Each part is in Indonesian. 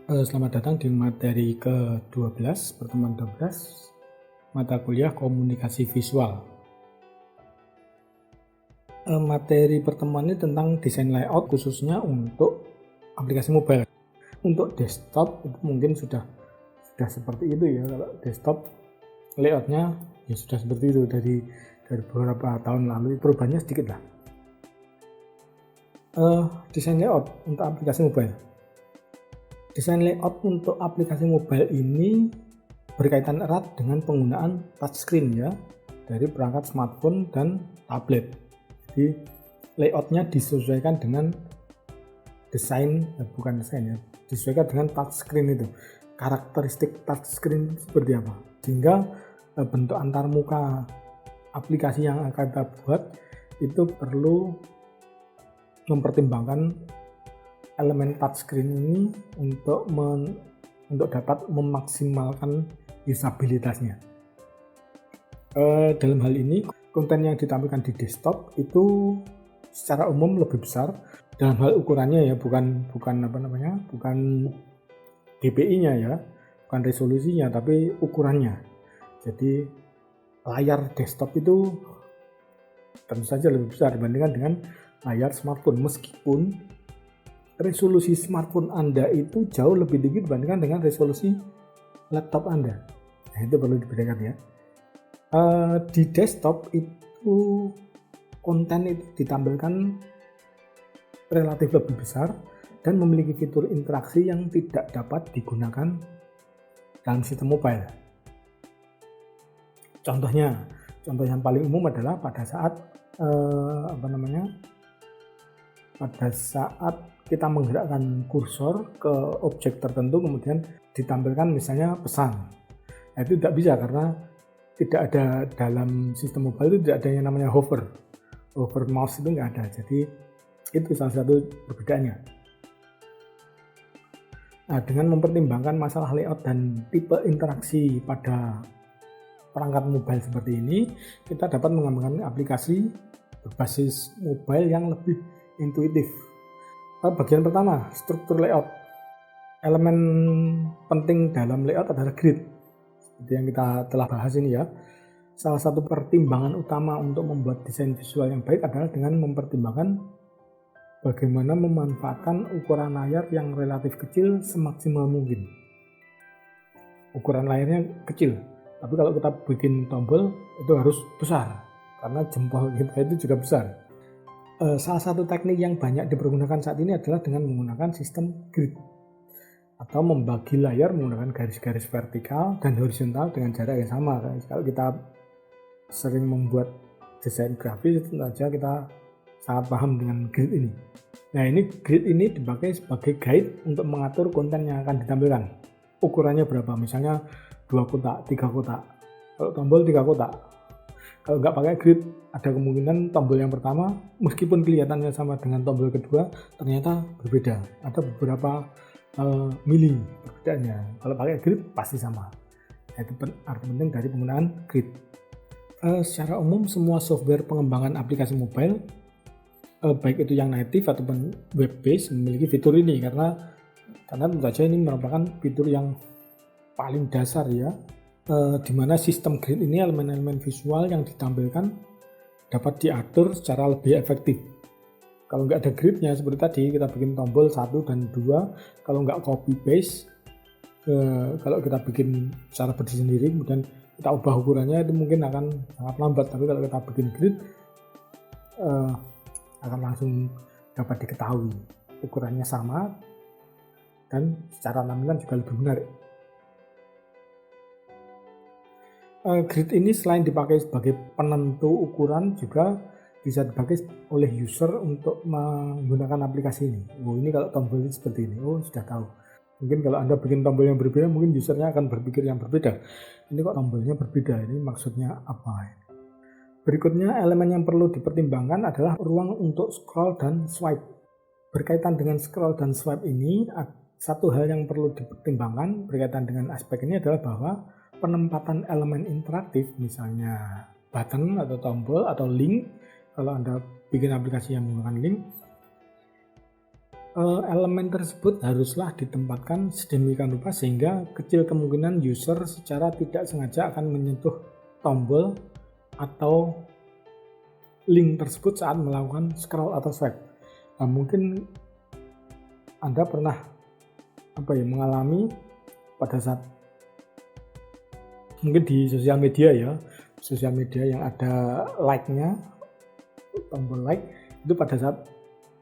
Selamat datang di materi ke-12, pertemuan 12, mata kuliah komunikasi visual. Materi pertemuan ini tentang desain layout khususnya untuk aplikasi mobile. Untuk desktop itu mungkin sudah seperti itu ya. Kalau desktop layoutnya ya sudah seperti itu dari beberapa tahun lalu, perubahannya sedikit lah. Desain layout untuk aplikasi mobile. Desain layout untuk aplikasi mobile ini berkaitan erat dengan penggunaan touchscreen ya, dari perangkat smartphone dan tablet. Jadi layoutnya disesuaikan dengan disesuaikan dengan touchscreen itu. Karakteristik touchscreen seperti apa? Sehingga bentuk antarmuka aplikasi yang akan kita buat itu perlu mempertimbangkan elemen touchscreen ini untuk dapat memaksimalkan usabilitasnya. Dalam hal ini konten yang ditampilkan di desktop itu secara umum lebih besar dalam hal ukurannya ya, bukan DPI-nya ya, bukan resolusinya, tapi ukurannya. Jadi layar desktop itu tentu saja lebih besar dibandingkan dengan layar smartphone, meskipun resolusi smartphone Anda itu jauh lebih tinggi dibandingkan dengan resolusi laptop Anda. Nah, itu perlu dibedakan ya. Di desktop itu konten itu ditampilkan relatif lebih besar dan memiliki fitur interaksi yang tidak dapat digunakan dalam sistem mobile. Contoh yang paling umum adalah pada saat kita menggerakkan kursor ke objek tertentu kemudian ditampilkan misalnya pesan. Nah, itu tidak bisa karena tidak ada dalam sistem mobile, itu tidak ada yang namanya hover mouse, itu nggak ada. Jadi itu salah satu perbedaannya. Nah, dengan mempertimbangkan masalah layout dan tipe interaksi pada perangkat mobile seperti ini, kita dapat mengembangkan aplikasi berbasis mobile yang lebih intuitif. Bagian pertama, struktur layout. Elemen penting dalam layout adalah grid. Seperti yang kita telah bahas ini ya. Salah satu pertimbangan utama untuk membuat desain visual yang baik adalah dengan mempertimbangkan bagaimana memanfaatkan ukuran layar yang relatif kecil semaksimal mungkin. Ukuran layarnya kecil, tapi kalau kita bikin tombol itu harus besar, karena jempol kita itu juga besar. Salah satu teknik yang banyak dipergunakan saat ini adalah dengan menggunakan sistem grid atau membagi layar menggunakan garis-garis vertikal dan horizontal dengan jarak yang sama. Kalau kita sering membuat desain grafis, tentu saja kita sangat paham dengan grid ini. Nah, grid ini dipakai sebagai guide untuk mengatur konten yang akan ditampilkan. Ukurannya berapa? Misalnya 2 kotak, 3 kotak. Kalau tombol 3 kotak. Kalau nggak pakai grid, ada kemungkinan tombol yang pertama meskipun kelihatannya sama dengan tombol kedua, ternyata berbeda. Ada beberapa mili perbedaannya. Kalau pakai grid pasti sama. Itu arti penting dari penggunaan grid. Secara umum semua software pengembangan aplikasi mobile, baik itu yang native ataupun web based, memiliki fitur ini karena tentu saja ini merupakan fitur yang paling dasar ya. Di mana sistem grid ini elemen-elemen visual yang ditampilkan dapat diatur secara lebih efektif. Kalau nggak ada gridnya seperti tadi, kita bikin tombol 1 dan 2, kalau nggak copy paste, kalau kita bikin secara berdiri sendiri kemudian kita ubah ukurannya, itu mungkin akan sangat lambat. Tapi kalau kita bikin grid, akan langsung dapat diketahui ukurannya sama dan secara tampilan juga lebih menarik. Grid ini selain dipakai sebagai penentu ukuran, juga bisa dipakai oleh user untuk menggunakan aplikasi ini. Ini kalau tombol ini seperti ini, sudah tahu. Mungkin kalau Anda bikin tombol yang berbeda, mungkin usernya akan berpikir yang berbeda. Ini kok tombolnya berbeda, ini maksudnya apa? Berikutnya, elemen yang perlu dipertimbangkan adalah ruang untuk scroll dan swipe. Berkaitan dengan scroll dan swipe ini, satu hal yang perlu dipertimbangkan berkaitan dengan aspek ini adalah bahwa penempatan elemen interaktif, misalnya button atau tombol atau link, kalau Anda bikin aplikasi yang menggunakan link, elemen tersebut haruslah ditempatkan sedemikian rupa sehingga kecil kemungkinan user secara tidak sengaja akan menyentuh tombol atau link tersebut saat melakukan scroll atau swipe. Nah, mungkin Anda pernah mengalami pada saat mungkin di sosial media yang ada like-nya, tombol like, itu pada saat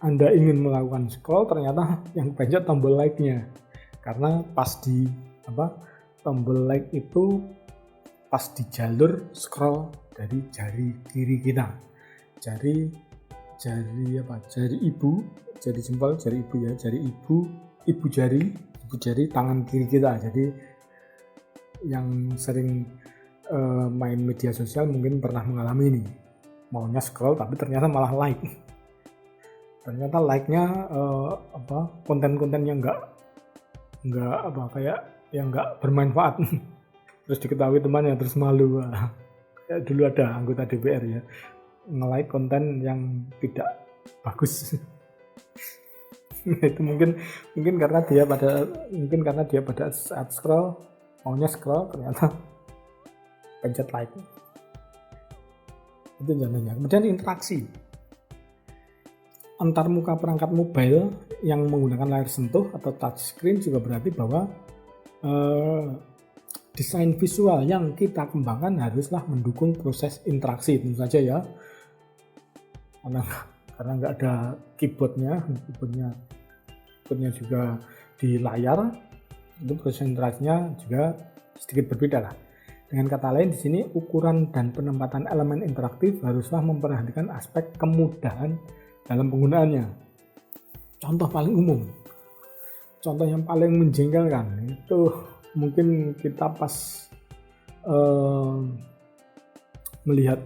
Anda ingin melakukan scroll ternyata yang pencet tombol like-nya, karena pas di tombol like itu pas di jalur scroll dari jari kiri kita, jari ibu, jari jempol, jari ibu ya, ibu jari tangan kiri kita. Jadi yang sering main media sosial mungkin pernah mengalami ini, maunya scroll tapi ternyata malah like. Ternyata like-nya konten-konten yang nggak bermanfaat. Terus diketahui temannya, terus malu. Kayak dulu ada anggota DPR ya, nge-like konten yang tidak bagus. Itu mungkin karena dia pada saat maunya scroll ternyata pencet like. Itu contohnya. Kemudian interaksi antar muka perangkat mobile yang menggunakan layar sentuh atau touchscreen juga berarti bahwa desain visual yang kita kembangkan haruslah mendukung proses interaksi, tentu saja ya, karena nggak ada keyboardnya juga di layar, itu proses interaksinya juga sedikit berbeda lah. Dengan kata lain, di sini ukuran dan penempatan elemen interaktif haruslah memperhatikan aspek kemudahan dalam penggunaannya. Contoh paling umum, contoh yang paling menjengkelkan itu mungkin kita pas melihat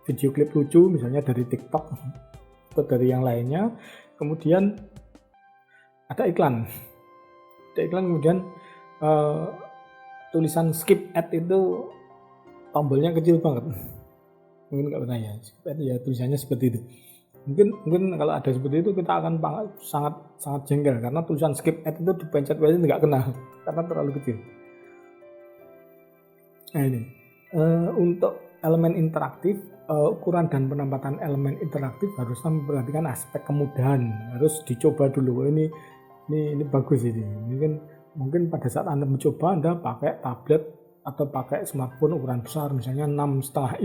video klip lucu misalnya dari TikTok atau dari yang lainnya, kemudian ada iklan kemudian tulisan skip ad itu tombolnya kecil banget. Mungkin nggak pernah ya, skip ad ya tulisannya seperti itu. Mungkin kalau ada seperti itu kita akan sangat jengkel karena tulisan skip ad itu dipencet nggak kena karena terlalu kecil. Nah ini untuk elemen interaktif, ukuran dan penempatan elemen interaktif harusnya memperhatikan aspek kemudahan. Harus dicoba dulu. Ini bagus ini. Mungkin pada saat Anda mencoba, Anda pakai tablet atau pakai smartphone ukuran besar, misalnya 6,5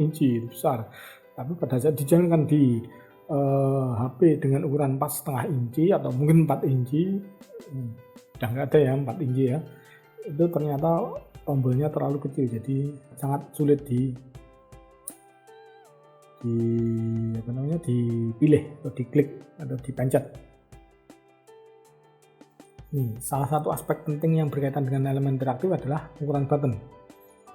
inci besar. Tapi pada saat dijalankan di HP dengan ukuran 4,5 inci atau mungkin 4 inci, udah nggak ada ya 4 inci ya, itu ternyata tombolnya terlalu kecil, jadi sangat sulit dipilih atau diklik atau dipencet. Salah satu aspek penting yang berkaitan dengan elemen interaktif adalah ukuran button.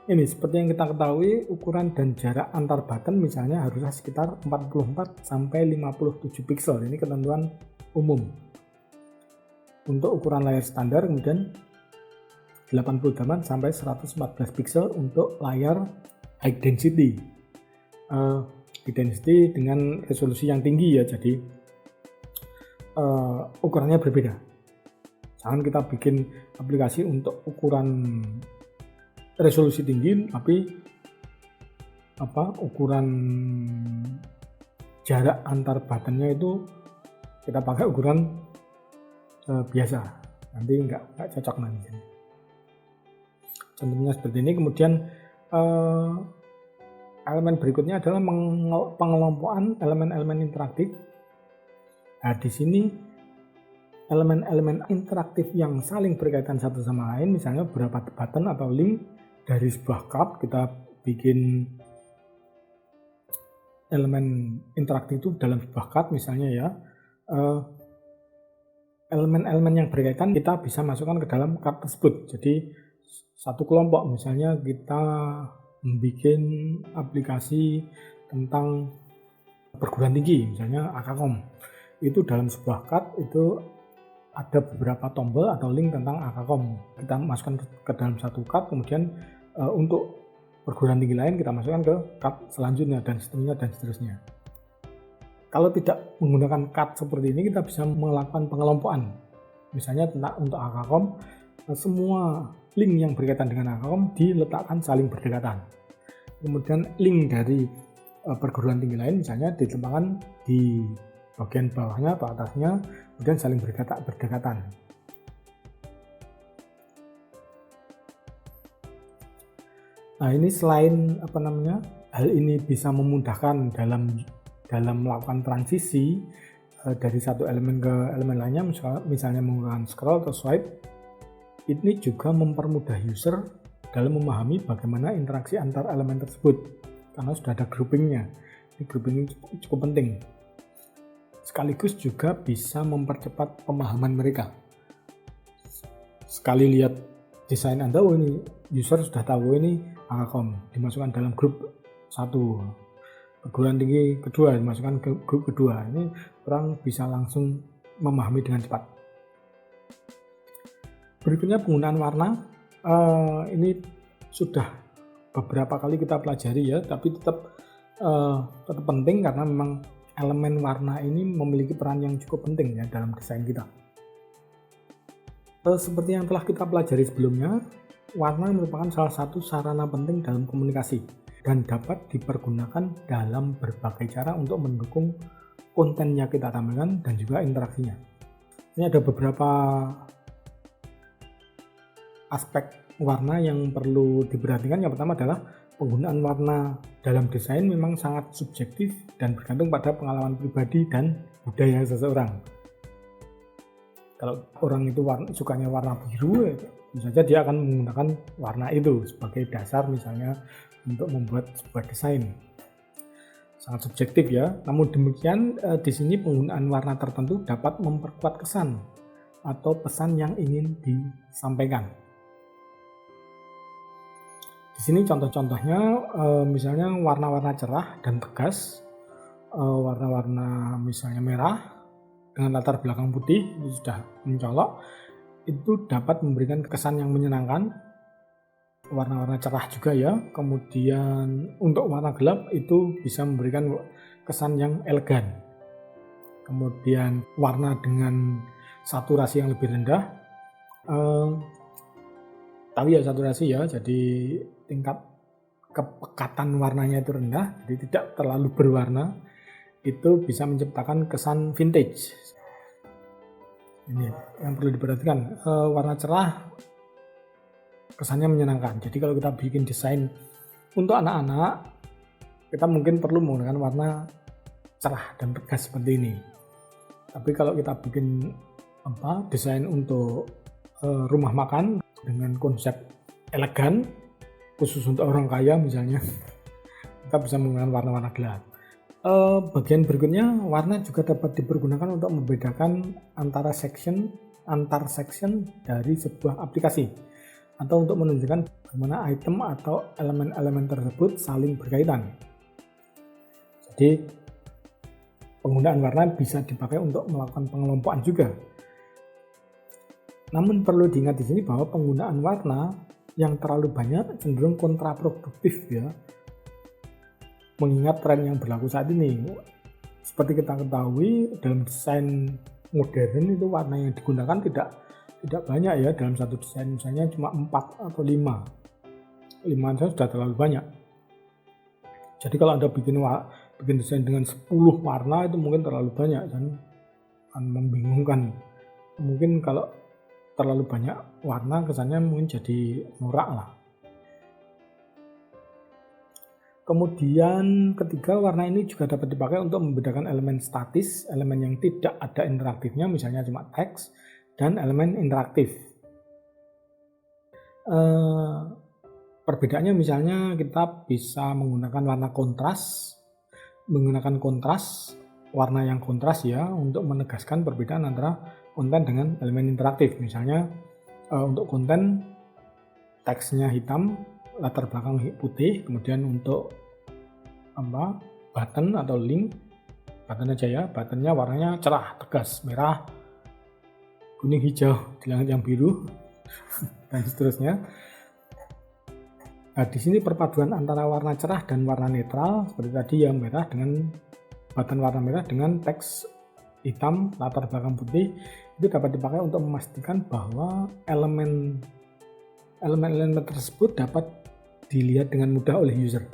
Ini seperti yang kita ketahui, ukuran dan jarak antar button misalnya harusnya sekitar 44 sampai 57 pixel. Ini ketentuan umum. Untuk ukuran layar standar kemudian 88 sampai 114 pixel untuk layar high density. High density dengan resolusi yang tinggi ya, jadi ukurannya berbeda. Jangan kita bikin aplikasi untuk ukuran resolusi tinggi tapi ukuran jarak antar buttonnya itu kita pakai ukuran biasa, nanti nggak cocok nanti. Contohnya seperti ini. Kemudian elemen berikutnya adalah pengelompokan elemen-elemen interaktif. Nah, di sini elemen-elemen interaktif yang saling berkaitan satu sama lain, misalnya beberapa button atau link dari sebuah card, kita bikin elemen interaktif itu dalam sebuah card misalnya ya. Elemen-elemen yang berkaitan kita bisa masukkan ke dalam card tersebut. Jadi satu kelompok misalnya kita membuat aplikasi tentang perguruan tinggi, misalnya Akakom. Itu dalam sebuah card itu ada beberapa tombol atau link tentang Akakom. Kita masukkan ke dalam satu card, kemudian untuk perguruan tinggi lain kita masukkan ke card selanjutnya dan seterusnya. Kalau tidak menggunakan cut seperti ini, kita bisa melakukan pengelompokan. Misalnya untuk Akakom, semua link yang berkaitan dengan Akakom diletakkan saling berdekatan. Kemudian link dari perguruan tinggi lain misalnya ditempatkan di bagian bawahnya atau atasnya, kemudian saling berdekatan. Nah, ini selain hal ini bisa memudahkan dalam melakukan transisi dari satu elemen ke elemen lainnya, misalnya menggunakan scroll atau swipe, ini juga mempermudah user dalam memahami bagaimana interaksi antar elemen tersebut karena sudah ada groupingnya. Ini grouping cukup penting. Sekaligus juga bisa mempercepat pemahaman mereka. Sekali lihat desain Anda, ini user sudah tahu ini Akakom, dimasukkan dalam grup 1. Perguruan tinggi kedua dimasukkan ke grup kedua. Ini orang bisa langsung memahami dengan cepat. Berikutnya penggunaan warna. Ini sudah beberapa kali kita pelajari ya, tapi tetap penting karena memang elemen warna ini memiliki peran yang cukup penting ya dalam desain kita. Seperti yang telah kita pelajari sebelumnya, warna merupakan salah satu sarana penting dalam komunikasi dan dapat dipergunakan dalam berbagai cara untuk mendukung konten yang kita tampilkan dan juga interaksinya. Ini ada beberapa aspek warna yang perlu diperhatikan. Yang pertama adalah penggunaan warna dalam desain memang sangat subjektif dan bergantung pada pengalaman pribadi dan budaya seseorang. Kalau orang itu sukanya warna biru, tentu saja dia akan menggunakan warna itu sebagai dasar misalnya untuk membuat sebuah desain. Sangat subjektif ya. Namun demikian di sini penggunaan warna tertentu dapat memperkuat kesan atau pesan yang ingin disampaikan. Di sini contoh-contohnya misalnya warna-warna cerah dan tegas, warna-warna misalnya merah dengan latar belakang putih itu sudah mencolok, itu dapat memberikan kesan yang menyenangkan. Warna-warna cerah juga ya. Kemudian untuk warna gelap itu bisa memberikan kesan yang elegan. Kemudian warna dengan saturasi yang lebih rendah, tahu ya saturasi ya, jadi tingkat kepekatan warnanya itu rendah, jadi tidak terlalu berwarna, itu bisa menciptakan kesan vintage. Ini yang perlu diperhatikan. Warna cerah kesannya menyenangkan. Jadi kalau kita bikin desain untuk anak-anak, kita mungkin perlu menggunakan warna cerah dan tegas seperti ini. Tapi kalau kita bikin desain untuk rumah makan dengan konsep elegan, khusus untuk orang kaya misalnya, kita bisa menggunakan warna-warna gelap. Bagian berikutnya, warna juga dapat dipergunakan untuk membedakan antar section dari sebuah aplikasi atau untuk menunjukkan bagaimana item atau elemen-elemen tersebut saling berkaitan. Jadi penggunaan warna bisa dipakai untuk melakukan pengelompokan juga. Namun perlu diingat di sini bahwa penggunaan warna yang terlalu banyak cenderung kontraproduktif ya. Mengingat tren yang berlaku saat ini, seperti kita ketahui dalam desain modern itu warna yang digunakan tidak banyak ya dalam satu desain, misalnya cuma 4 atau 5 saja sudah terlalu banyak. Jadi kalau Anda bikin desain dengan 10 warna itu mungkin terlalu banyak dan akan membingungkan. Mungkin kalau terlalu banyak warna kesannya mungkin jadi norak lah. Kemudian ketiga, warna ini juga dapat dipakai untuk membedakan elemen statis, elemen yang tidak ada interaktifnya, misalnya cuma teks, dan elemen interaktif. Perbedaannya misalnya kita bisa menggunakan warna kontras, warna yang kontras ya, untuk menegaskan perbedaan antara konten dengan elemen interaktif. Misalnya untuk konten teksnya hitam, latar belakang putih, kemudian untuk button atau link, button aja ya, buttonnya warnanya cerah, tegas, merah, kuning, hijau, di langit yang biru, dan seterusnya. Nah, di sini perpaduan antara warna cerah dan warna netral seperti tadi ya, merah dengan button warna merah dengan teks hitam latar belakang putih itu dapat dipakai untuk memastikan bahwa elemen tersebut dapat dilihat dengan mudah oleh user.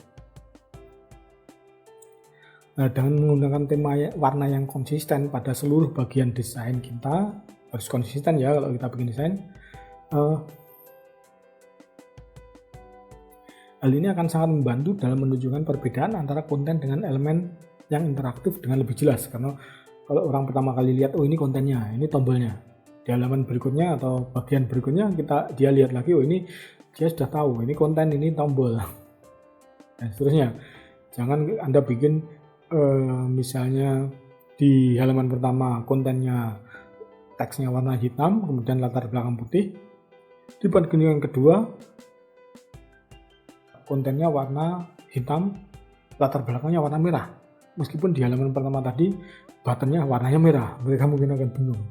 Nah, dengan menggunakan tema warna yang konsisten pada seluruh bagian desain kita, harus konsisten ya kalau kita bikin desain, hal ini akan sangat membantu dalam menunjukkan perbedaan antara konten dengan elemen yang interaktif dengan lebih jelas. Karena kalau orang pertama kali lihat, oh ini kontennya, ini tombolnya, di halaman berikutnya atau bagian berikutnya dia lihat lagi, oh ini dia sudah tahu ini konten, ini tombol, dan seterusnya. Jangan Anda bikin misalnya di halaman pertama kontennya teksnya warna hitam kemudian latar belakang putih, di bagian kedua kontennya warna hitam latar belakangnya warna merah, meskipun di halaman pertama tadi buttonnya warnanya merah, mereka mungkin akan bingung.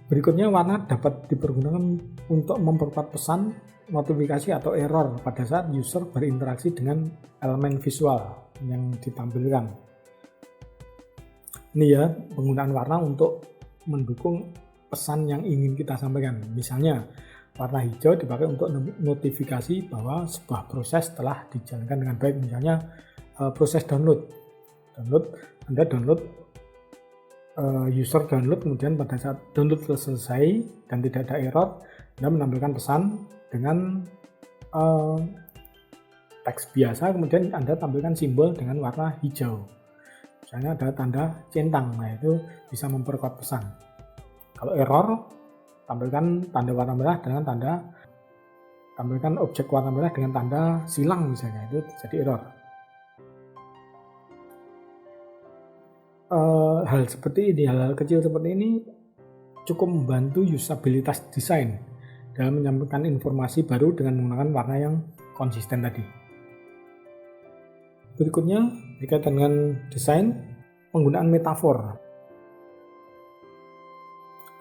Berikutnya, warna dapat dipergunakan untuk memperkuat pesan, notifikasi atau error pada saat user berinteraksi dengan elemen visual yang ditampilkan. Ini ya, penggunaan warna untuk mendukung pesan yang ingin kita sampaikan. Misalnya, warna hijau dipakai untuk notifikasi bahwa sebuah proses telah dijalankan dengan baik. Misalnya, proses download. Anda download, user download, kemudian pada saat download selesai dan tidak ada error, Anda menampilkan pesan dengan teks biasa, kemudian Anda tampilkan simbol dengan warna hijau. Misalnya ada tanda centang, nah itu bisa memperkuat pesan. Kalau error, tampilkan tanda warna merah dengan tampilkan objek warna merah dengan tanda silang misalnya, itu jadi error. Hal seperti ini, hal-hal kecil seperti ini cukup membantu usabilitas desain dalam menyampaikan informasi baru dengan menggunakan warna yang konsisten tadi. Berikutnya berkaitan dengan desain, penggunaan metafor.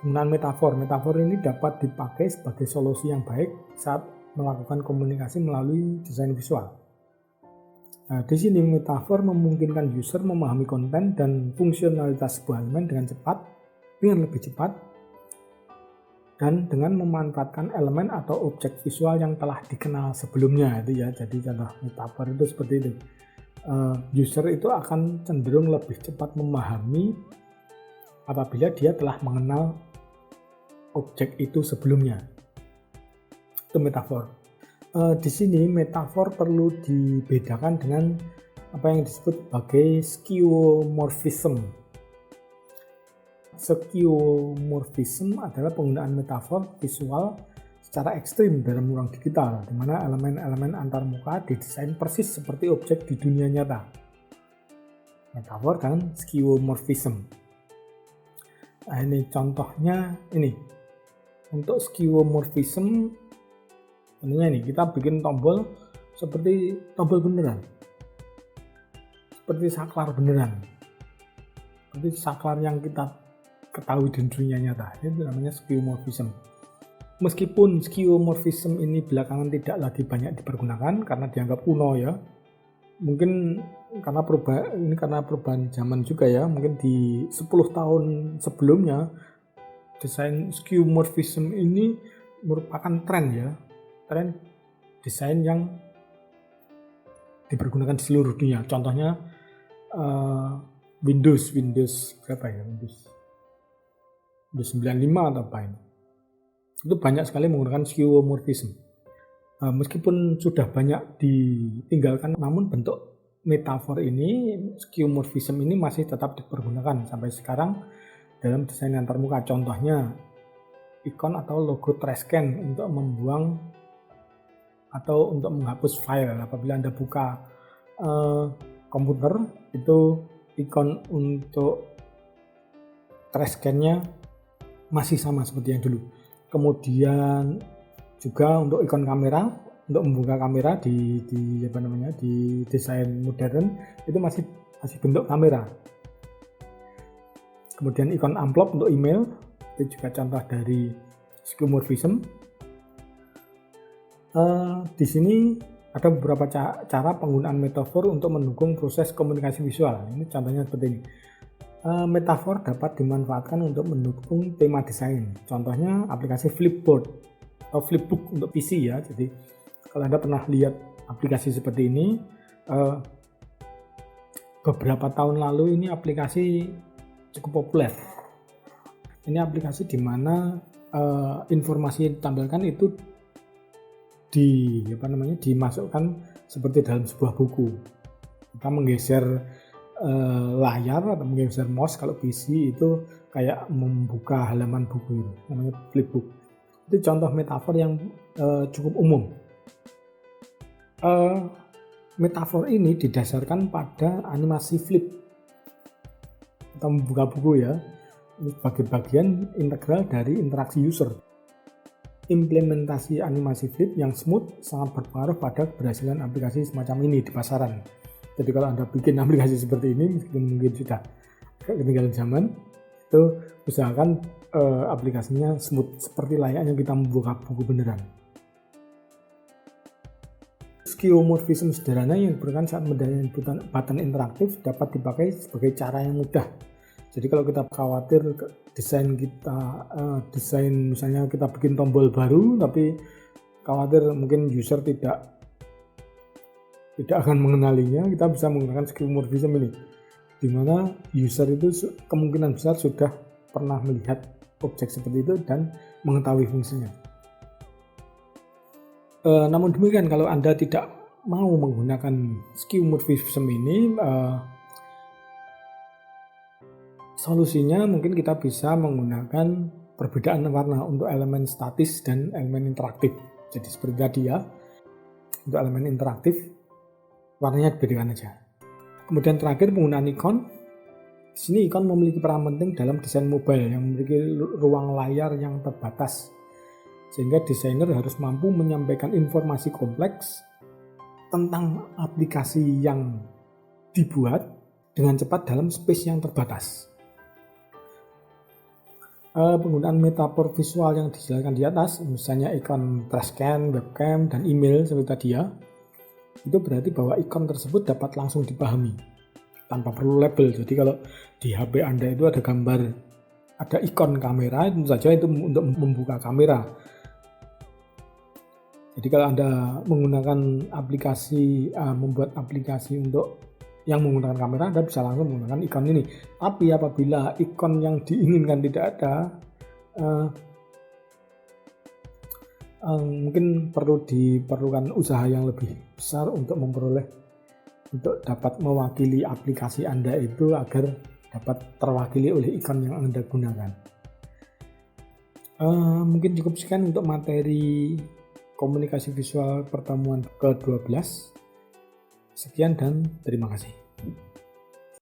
Metafor ini dapat dipakai sebagai solusi yang baik saat melakukan komunikasi melalui desain visual. Nah, di sini metafor memungkinkan user memahami konten dan fungsionalitas sebuah elemen dengan lebih cepat, dan dengan memanfaatkan elemen atau objek visual yang telah dikenal sebelumnya. Itu ya, jadi contoh metafor itu seperti itu. User itu akan cenderung lebih cepat memahami apabila dia telah mengenal objek itu sebelumnya. Itu metafor. Di sini metafor perlu dibedakan dengan apa yang disebut sebagai skeuomorphism. Skeuomorphism adalah penggunaan metafor visual secara ekstrim dalam ruang digital, di mana elemen-elemen antarmuka didesain persis seperti objek di dunia nyata. Metafor dan skeuomorphism. Nah, ini contohnya ini. Untuk skeuomorphism, tentunya ini kita bikin tombol seperti tombol beneran, seperti saklar beneran, seperti saklar yang kita ketahui di dunia nyata. Itu namanya skeuomorphism. Meskipun skeuomorphism ini belakangan tidak lagi banyak dipergunakan karena dianggap kuno ya, mungkin karena perubahan zaman juga ya. Mungkin di 10 tahun sebelumnya desain skeuomorphism ini merupakan tren desain yang dipergunakan di seluruh dunia. Contohnya Windows berapa ya? Windows 95 atau apa ini? Itu banyak sekali menggunakan skeuomorphism. Meskipun sudah banyak ditinggalkan, namun bentuk metafor ini, skeuomorphism ini masih tetap dipergunakan sampai sekarang dalam desain antarmuka. Contohnya ikon atau logo trash can untuk membuang atau untuk menghapus file. Apabila Anda buka komputer, itu ikon untuk trash can-nya masih sama seperti yang dulu. Kemudian juga untuk ikon kamera, untuk membuka kamera di desain modern itu masih bentuk kamera. Kemudian ikon amplop untuk email itu juga contoh dari skeuomorphism. Di sini Ada beberapa cara penggunaan metafor untuk mendukung proses komunikasi visual. Ini contohnya seperti ini. Metafor dapat dimanfaatkan untuk mendukung tema desain. Contohnya aplikasi Flipboard atau Flipbook untuk PC ya. Jadi kalau Anda pernah lihat aplikasi seperti ini, beberapa tahun lalu ini aplikasi cukup populer. Ini aplikasi di mana informasi yang ditampilkan itu dimasukkan seperti dalam sebuah buku. Kita menggeser layar atau menggeser mouse, kalau PC itu kayak membuka halaman buku, namanya flipbook. Itu contoh metafor yang cukup umum. Metafor ini didasarkan pada animasi flip atau membuka buku ya, sebagai bagian integral dari interaksi user. Implementasi animasi flip yang smooth sangat berpengaruh pada keberhasilan aplikasi semacam ini di pasaran. Jadi kalau Anda bikin aplikasi seperti ini, meskipun mungkin sudah ketinggalan zaman, itu usahakan aplikasinya smooth seperti layaknya kita membuka buku beneran. Skeuomorphism sederhana yang diberikan saat mendapatkan button interaktif dapat dipakai sebagai cara yang mudah. Jadi kalau kita khawatir desain misalnya kita bikin tombol baru tapi khawatir mungkin user tidak akan mengenalinya, kita bisa menggunakan skeuomorphism ini, di mana user itu kemungkinan besar sudah pernah melihat objek seperti itu dan mengetahui fungsinya. Namun demikian, kalau Anda tidak mau menggunakan skeuomorphism ini, solusinya mungkin kita bisa menggunakan perbedaan warna untuk elemen statis dan elemen interaktif. Jadi seperti tadi ya, untuk elemen interaktif warnanya dibedakan aja. Kemudian terakhir, penggunaan ikon. Di sini ikon memiliki peran penting dalam desain mobile yang memiliki ruang layar yang terbatas, sehingga desainer harus mampu menyampaikan informasi kompleks tentang aplikasi yang dibuat dengan cepat dalam space yang terbatas. Penggunaan metafor visual yang dijelaskan di atas, misalnya ikon trashcan, webcam, dan email seperti tadi ya, itu berarti bahwa ikon tersebut dapat langsung dipahami tanpa perlu label. Jadi kalau di HP Anda itu ada gambar, ada ikon kamera, tentu saja itu untuk membuka kamera. Jadi kalau Anda menggunakan aplikasi, membuat aplikasi untuk yang menggunakan kamera, Anda bisa langsung menggunakan ikon ini. Tapi apabila ikon yang diinginkan tidak ada, mungkin diperlukan usaha yang lebih besar untuk dapat mewakili aplikasi Anda itu agar dapat terwakili oleh ikon yang Anda gunakan. Mungkin cukup sekian untuk materi komunikasi visual pertemuan ke-12. Sekian dan terima kasih.